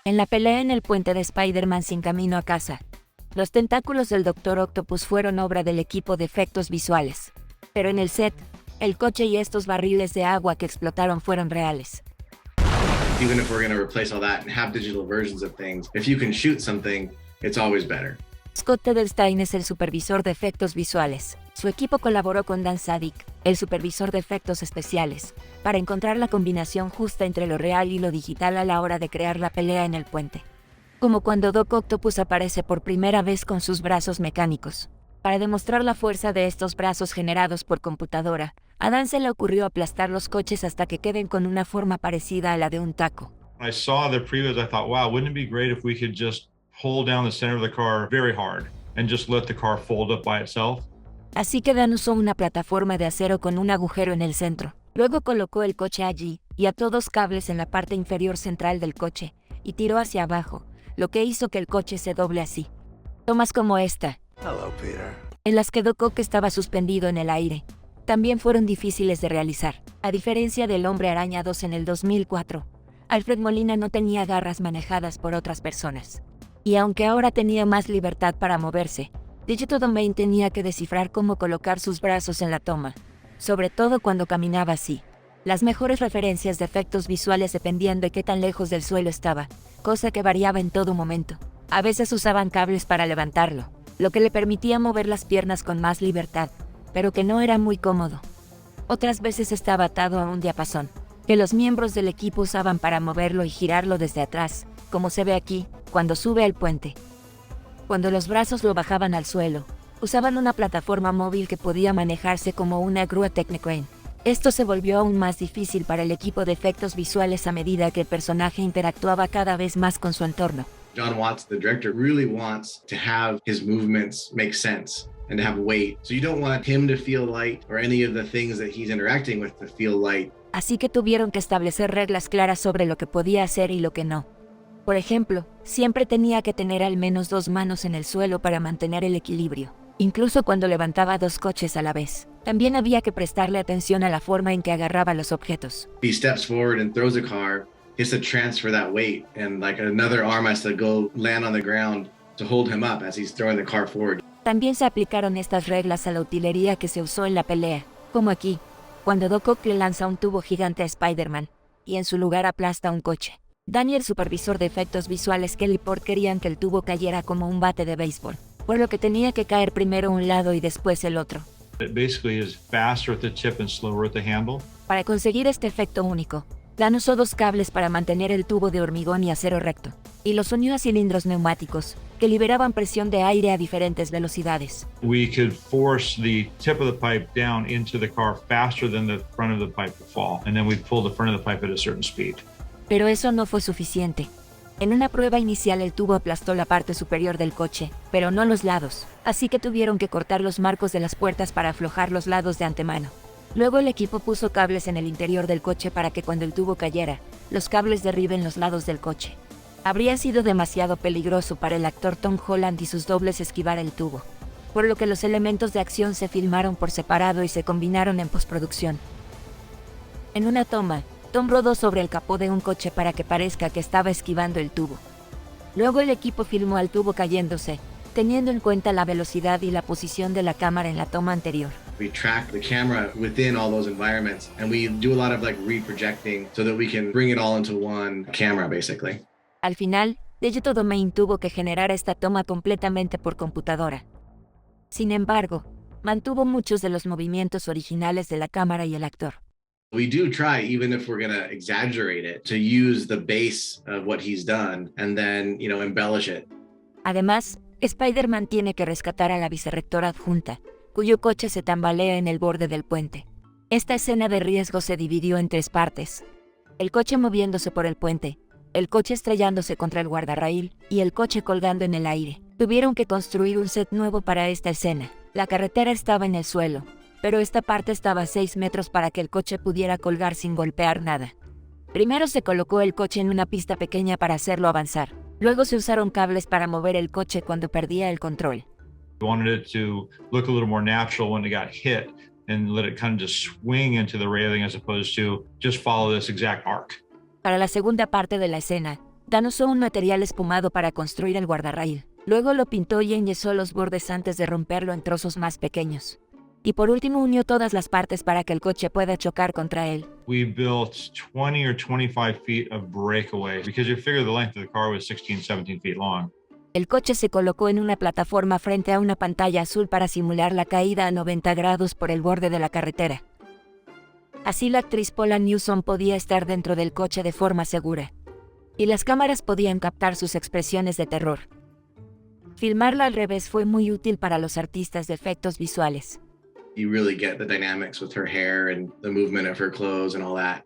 En la pelea en el puente de Spider-Man sin camino a casa, los tentáculos del Dr. Octopus fueron obra del equipo de efectos visuales. Pero en el set, el coche y estos barriles de agua que explotaron fueron reales. Even if we're going to replace all that and have digital versions of things, if you can shoot something, it's always better. Scott Edelstein es el supervisor de efectos visuales. Su equipo colaboró con Dan Sadik, el supervisor de efectos especiales, para encontrar la combinación justa entre lo real y lo digital a la hora de crear la pelea en el puente. Como cuando Doc Octopus aparece por primera vez con sus brazos mecánicos. Para demostrar la fuerza de estos brazos generados por computadora, a Dan se le ocurrió aplastar los coches hasta que queden con una forma parecida a la de un taco. I saw the previews, I thought, wow, wouldn't it be great if we could just hold down the center of the car very hard and just let the car fold up by itself? Así que Dan usó una plataforma de acero con un agujero en el centro. Luego colocó el coche allí, y ató dos cables en la parte inferior central del coche, y tiró hacia abajo, lo que hizo que el coche se doble así. Tomas como esta, Hello, Peter. en las que Doc Ock estaba suspendido en el aire, también fueron difíciles de realizar. A diferencia del Hombre Araña 2 en el 2004, Alfred Molina no tenía garras manejadas por otras personas. Y aunque ahora tenía más libertad para moverse, Digital Domain tenía que descifrar cómo colocar sus brazos en la toma, sobre todo cuando caminaba así. Las mejores referencias de efectos visuales dependían de qué tan lejos del suelo estaba, cosa que variaba en todo momento. A veces usaban cables para levantarlo, lo que le permitía mover las piernas con más libertad, pero que no era muy cómodo. Otras veces estaba atado a un diapasón, que los miembros del equipo usaban para moverlo y girarlo desde atrás, como se ve aquí, cuando sube al puente. Cuando los brazos lo bajaban al suelo, usaban una plataforma móvil que podía manejarse como una grúa Technicrane. Esto se volvió aún más difícil para el equipo de efectos visuales a medida que el personaje interactuaba cada vez más con su entorno. John Watts, the director, really wants to have his movements make sense and to have weight. So you don't want him to feel light or any of the things that he's interacting with to feel light. Así que tuvieron que establecer reglas claras sobre lo que podía hacer y lo que no. Por ejemplo, siempre tenía que tener al menos 2 manos en el suelo para mantener el equilibrio, incluso cuando levantaba 2 coches a la vez. También había que prestarle atención a la forma en que agarraba los objetos. If he steps forward and throws a car, he has to transfer that weight, and like another arm has to go land on the ground to hold him up as he's throwing the car forward. También se aplicaron estas reglas a la utilería que se usó en la pelea, como aquí, cuando Doc Ock le lanza un tubo gigante a Spider-Man, y en su lugar aplasta un coche. Dan y el supervisor de efectos visuales Kelly Port querían que el tubo cayera como un bate de béisbol, por lo que tenía que caer primero un lado y después el otro. It basically is faster at the tip and slower at the handle. Para conseguir este efecto único, Dan usó 2 cables para mantener el tubo de hormigón y acero recto, y los unió a cilindros neumáticos, que liberaban presión de aire a diferentes velocidades. We could force the tip of the pipe down into the car faster than the front of the pipe would fall, and then we'd pull the front of the pipe at a certain speed. Pero eso no fue suficiente. En una prueba inicial el tubo aplastó la parte superior del coche, pero no los lados, así que tuvieron que cortar los marcos de las puertas para aflojar los lados de antemano. Luego el equipo puso cables en el interior del coche para que cuando el tubo cayera, los cables derriben los lados del coche. Habría sido demasiado peligroso para el actor Tom Holland y sus dobles esquivar el tubo, por lo que los elementos de acción se filmaron por separado y se combinaron en postproducción. En una toma, Tom rodó sobre el capó de un coche para que parezca que estaba esquivando el tubo. Luego el equipo filmó al tubo cayéndose, teniendo en cuenta la velocidad y la posición de la cámara en la toma anterior. We track the camera within all those environments, and we do a lot of like reprojecting so that we can bring it all into one camera, basically. Al final, Digital Domain tuvo que generar esta toma completamente por computadora. Sin embargo, mantuvo muchos de los movimientos originales de la cámara y el actor. We do try, even if we're going to exaggerate it, to use the base of what he's done and then, embellish it. Además, Spider-Man tiene que rescatar a la vicerrectora adjunta, cuyo coche se tambalea en el borde del puente. Esta escena de riesgo se dividió en 3 partes: el coche moviéndose por el puente, el coche estrellándose contra el guardarraíl y el coche colgando en el aire. Tuvieron que construir un set nuevo para esta escena. La carretera estaba en el suelo, pero esta parte estaba a 6 metros para que el coche pudiera colgar sin golpear nada. Primero se colocó el coche en una pista pequeña para hacerlo avanzar. Luego se usaron cables para mover el coche cuando perdía el control. We wanted it to look a little more natural when it got hit and let it kind of just swing into the railing as opposed to just follow this exact arc. Para la segunda parte de la escena, Dan usó un material espumado para construir el guardarraíl. Luego lo pintó y enyesó los bordes antes de romperlo en trozos más pequeños. Y por último unió todas las partes para que el coche pueda chocar contra él. We built 20 or 25 feet of breakaway because you figure the length of the car was 16, 17 feet long. El coche se colocó en una plataforma frente a una pantalla azul para simular la caída a 90 grados por el borde de la carretera. Así la actriz Paula Newsome podía estar dentro del coche de forma segura. Y las cámaras podían captar sus expresiones de terror. Filmarla al revés fue muy útil para los artistas de efectos visuales. You really get the dynamics with her hair and the movement of her clothes and all that.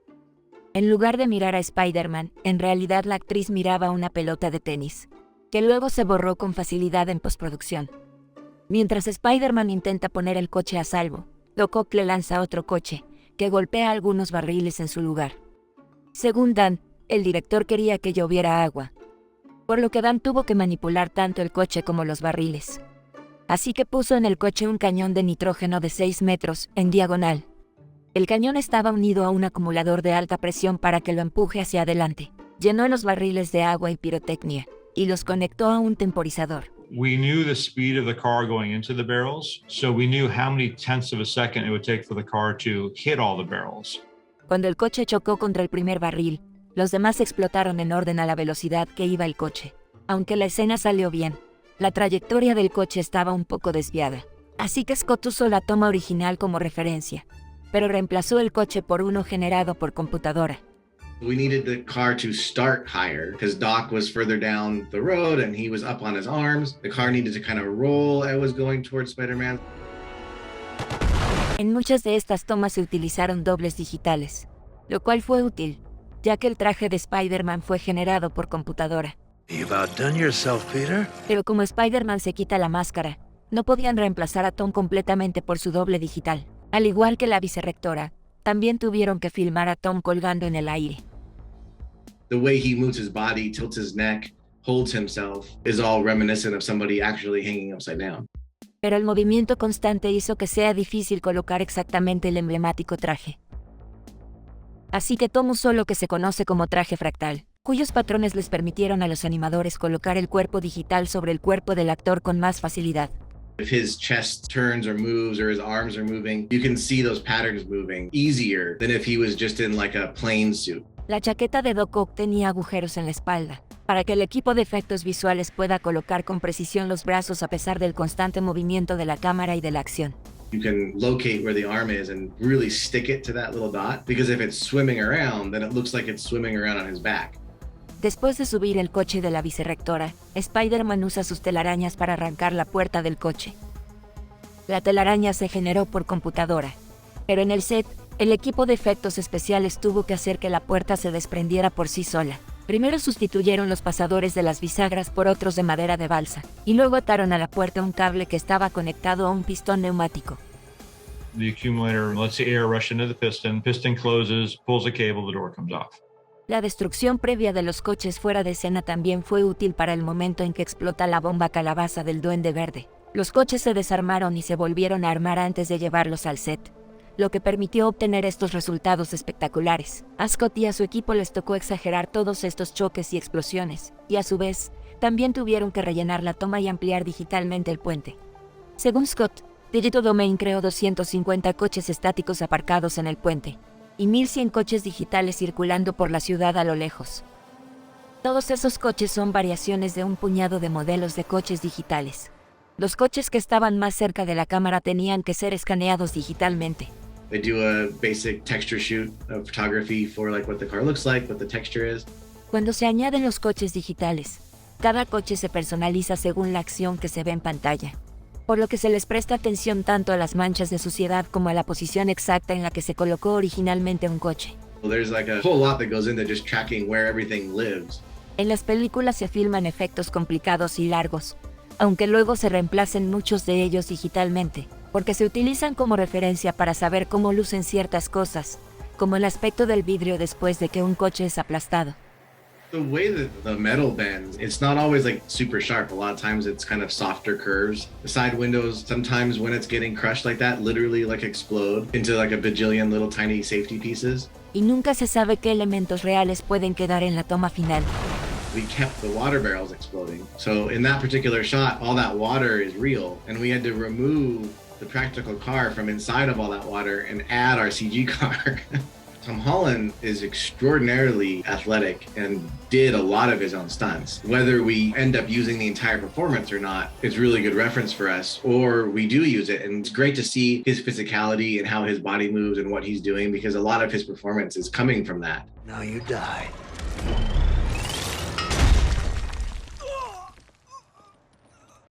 En lugar de mirar a Spider-Man, en realidad la actriz miraba una pelota de tenis, que luego se borró con facilidad en postproducción. Mientras Spider-Man intenta poner el coche a salvo, Doc Ock le lanza otro coche, que golpea algunos barriles en su lugar. Según Dan, el director quería que lloviera agua, por lo que Dan tuvo que manipular tanto el coche como los barriles. Así que puso en el coche un cañón de nitrógeno de 6 metros, en diagonal. El cañón estaba unido a un acumulador de alta presión para que lo empuje hacia adelante. Llenó los barriles de agua y pirotecnia, y los conectó a un temporizador. We knew the speed of the car going into the barrels, so we knew how many tenths of a second it would take for the car to hit all the barrels. Cuando el coche chocó contra el primer barril, los demás explotaron en orden a la velocidad que iba el coche. Aunque la escena salió bien, la trayectoria del coche estaba un poco desviada. Así que Scott usó la toma original como referencia, pero reemplazó el coche por uno generado por computadora. We needed the car to start higher because Doc was further down the road and he was up on his arms. The car needed to kind of roll as it was going towards Spider-Man. En muchas de estas tomas se utilizaron dobles digitales, lo cual fue útil, ya que el traje de Spider-Man fue generado por computadora. You've outdone yourself, Peter. Pero como Spider-Man se quita la máscara, no podían reemplazar a Tom completamente por su doble digital. Al igual que la vicerrectora, también tuvieron que filmar a Tom colgando en el aire. The way he moves his body, tilts his neck, holds himself, is all reminiscent of somebody actually hanging upside down. Pero el movimiento constante hizo que sea difícil colocar exactamente el emblemático traje. Así que Tom usó lo que se conoce como traje fractal, cuyos patrones les permitieron a los animadores colocar el cuerpo digital sobre el cuerpo del actor con más facilidad. If his chest turns or moves or his arms are moving, you can see those patterns moving easier than if he was just in like a plain suit. La chaqueta de Doc Ock tenía agujeros en la espalda, para que el equipo de efectos visuales pueda colocar con precisión los brazos a pesar del constante movimiento de la cámara y de la acción. You can locate where the arm is and really stick it to that little dot, because if it's swimming around, then it looks like it's swimming around on his back. Después de subir el coche de la vicerrectora, Spider-Man usa sus telarañas para arrancar la puerta del coche. La telaraña se generó por computadora, pero en el set, el equipo de efectos especiales tuvo que hacer que la puerta se desprendiera por sí sola. Primero sustituyeron los pasadores de las bisagras por otros de madera de balsa, y luego ataron a la puerta un cable que estaba conectado a un pistón neumático. The accumulator lets the air rush into the piston closes, pulls the cable, the door comes off. La destrucción previa de los coches fuera de escena también fue útil para el momento en que explota la bomba calabaza del Duende Verde. Los coches se desarmaron y se volvieron a armar antes de llevarlos al set, lo que permitió obtener estos resultados espectaculares. A Scott y a su equipo les tocó exagerar todos estos choques y explosiones, y a su vez, también tuvieron que rellenar la toma y ampliar digitalmente el puente. Según Scott, Digital Domain creó 250 coches estáticos aparcados en el puente, y 1100 coches digitales circulando por la ciudad a lo lejos. Todos esos coches son variaciones de un puñado de modelos de coches digitales. Los coches que estaban más cerca de la cámara tenían que ser escaneados digitalmente. They do a basic texture shoot of photography for like what the car looks like, what the texture is. Cuando se añaden los coches digitales, cada coche se personaliza según la acción que se ve en pantalla, por lo que se les presta atención tanto a las manchas de suciedad como a la posición exacta en la que se colocó originalmente un coche. Well, there's like a whole lot that goes into just tracking where everything lives. En las películas se filman efectos complicados y largos, aunque luego se reemplacen muchos de ellos digitalmente, porque se utilizan como referencia para saber cómo lucen ciertas cosas, como el aspecto del vidrio después de que un coche es aplastado. The way that the metal bends, it's not always like super sharp. A lot of times it's kind of softer curves. The side windows, sometimes when it's getting crushed like that, literally like explode into like a bajillion little tiny safety pieces. Y nunca se sabe qué elementos reales pueden quedar en la toma final. we kept the water barrels exploding. So in that particular shot, all that water is real, and we had to remove the practical car from inside of all that water and add our CG car. Tom Holland is extraordinarily athletic and did a lot of his own stunts. Whether we end up using the entire performance or not is really good reference for us, or we do use it. And it's great to see his physicality and how his body moves and what he's doing, because a lot of his performance is coming from that. Now you die.